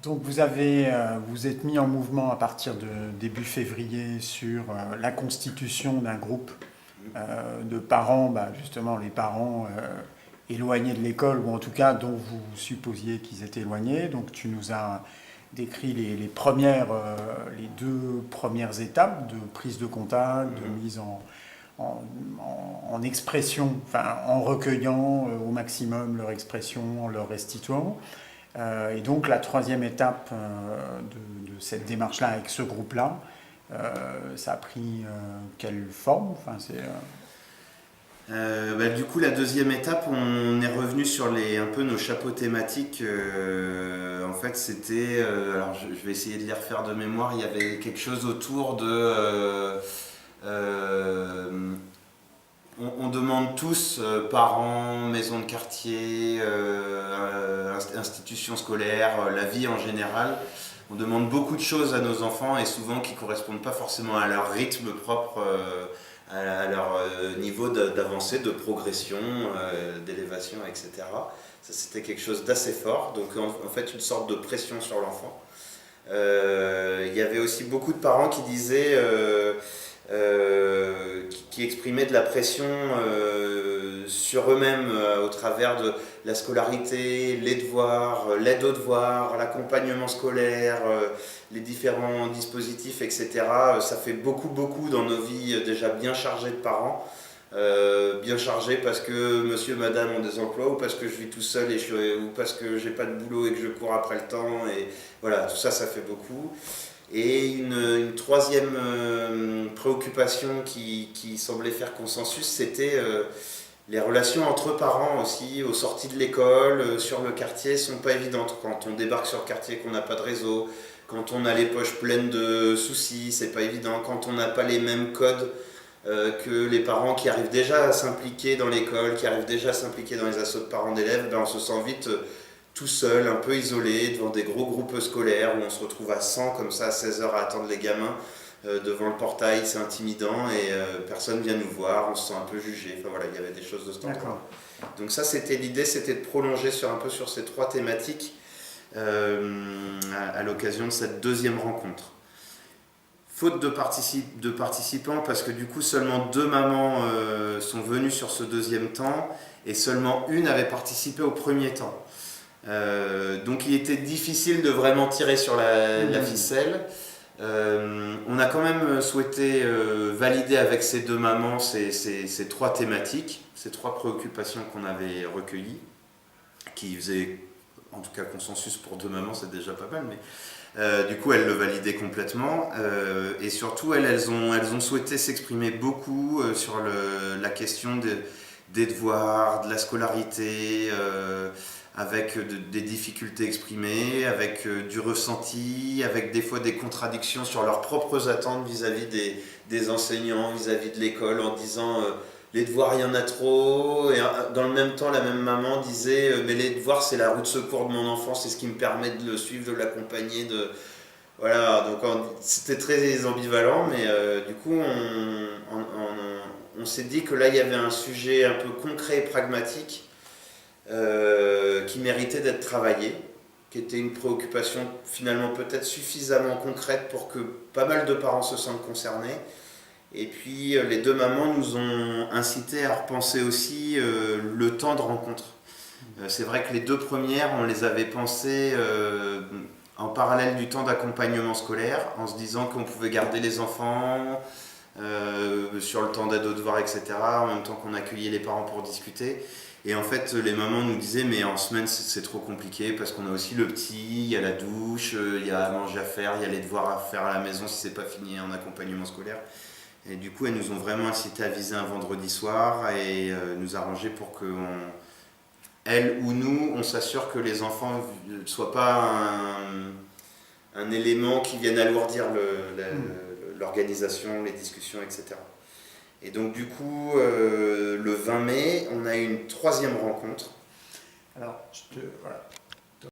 Donc vous êtes mis en mouvement à partir de début février sur la constitution d'un groupe de parents, justement les parents éloignés de l'école, ou en tout cas dont vous supposiez qu'ils étaient éloignés. Donc tu nous as décrit les deux premières étapes de prise de contact, de mise en expression, enfin en recueillant au maximum leur expression, en leur restituant. Et donc la troisième étape de cette démarche-là avec ce groupe-là, ça a pris quelle forme? Du coup, la deuxième étape, on est revenu sur un peu nos chapeaux thématiques. En fait, c'était, alors je vais essayer de les refaire de mémoire. Il y avait quelque chose autour de, on demande tous, parents, maisons de quartier, institutions scolaires, la vie en général. On demande beaucoup de choses à nos enfants et souvent qui ne correspondent pas forcément à leur rythme propre, à leur niveau d'avancée, de progression, d'élévation, etc. Ça, c'était quelque chose d'assez fort, donc en fait une sorte de pression sur l'enfant. Il y avait aussi beaucoup de parents qui disaient, qui exprimaient de la pression sur eux-mêmes au travers de la scolarité, les devoirs, l'aide aux devoirs, l'accompagnement scolaire, les différents dispositifs, etc. Ça fait beaucoup dans nos vies déjà bien chargées de parents. Bien chargées parce que monsieur et madame ont des emplois, ou parce que je vis tout seul ou parce que j'ai pas de boulot et que je cours après le temps, et voilà, tout ça, ça fait beaucoup. Et une troisième préoccupation qui semblait faire consensus, c'était les relations entre parents aussi, aux sorties de l'école, sur le quartier, sont pas évidentes. Quand on débarque sur le quartier, qu'on n'a pas de réseau, quand on a les poches pleines de soucis, c'est pas évident. Quand on n'a pas les mêmes codes que les parents qui arrivent déjà à s'impliquer dans l'école, qui arrivent déjà à s'impliquer dans les assos de parents d'élèves, on se sent vite tout seul, un peu isolé, devant des gros groupes scolaires où on se retrouve à 100 comme ça à 16 heures à attendre les gamins devant le portail, c'est intimidant et personne vient nous voir, on se sent un peu jugé. Enfin voilà, il y avait des choses de ce temps-là. Donc ça, c'était l'idée, c'était de prolonger un peu sur ces trois thématiques à l'occasion de cette deuxième rencontre. Faute de participants, parce que du coup seulement 2 mamans sont venues sur ce deuxième temps et seulement une avait participé au premier temps. Donc il était difficile de vraiment tirer sur la ficelle. On a quand même souhaité valider avec ces 2 mamans ces 3 thématiques, ces 3 préoccupations qu'on avait recueillies, qui faisaient en tout cas consensus pour 2 mamans, c'est déjà pas mal, mais du coup elles le validaient complètement, et surtout elles ont souhaité s'exprimer beaucoup sur la question des devoirs, de la scolarité, avec des difficultés exprimées, avec du ressenti, avec des fois des contradictions sur leurs propres attentes vis-à-vis des enseignants, vis-à-vis de l'école, en disant les devoirs il y en a trop, et dans le même temps la même maman disait mais les devoirs c'est la roue de secours de mon enfant, c'est ce qui me permet de le suivre, de l'accompagner, voilà, donc c'était très ambivalent, mais du coup on s'est dit que là il y avait un sujet un peu concret et pragmatique qui méritait d'être travaillé, qui était une préoccupation finalement peut-être suffisamment concrète pour que pas mal de parents se sentent concernés. Et puis les 2 mamans nous ont incité à repenser aussi le temps de rencontre. C'est vrai que les 2 premières, on les avait pensées en parallèle du temps d'accompagnement scolaire, en se disant qu'on pouvait garder les enfants sur le temps d'aide aux devoirs, etc., en même temps qu'on accueillait les parents pour discuter. Et en fait, les mamans nous disaient mais en semaine c'est trop compliqué parce qu'on a aussi le petit, il y a la douche, il y a à manger à faire, il y a les devoirs à faire à la maison si c'est pas fini en accompagnement scolaire. Et du coup, elles nous ont vraiment incité à viser un vendredi soir et nous arranger pour que elles ou nous, on s'assure que les enfants ne soient pas un élément qui vienne alourdir l'organisation, les discussions, etc. Et donc du coup, le 20 mai, on a eu une 3e rencontre. Alors, voilà.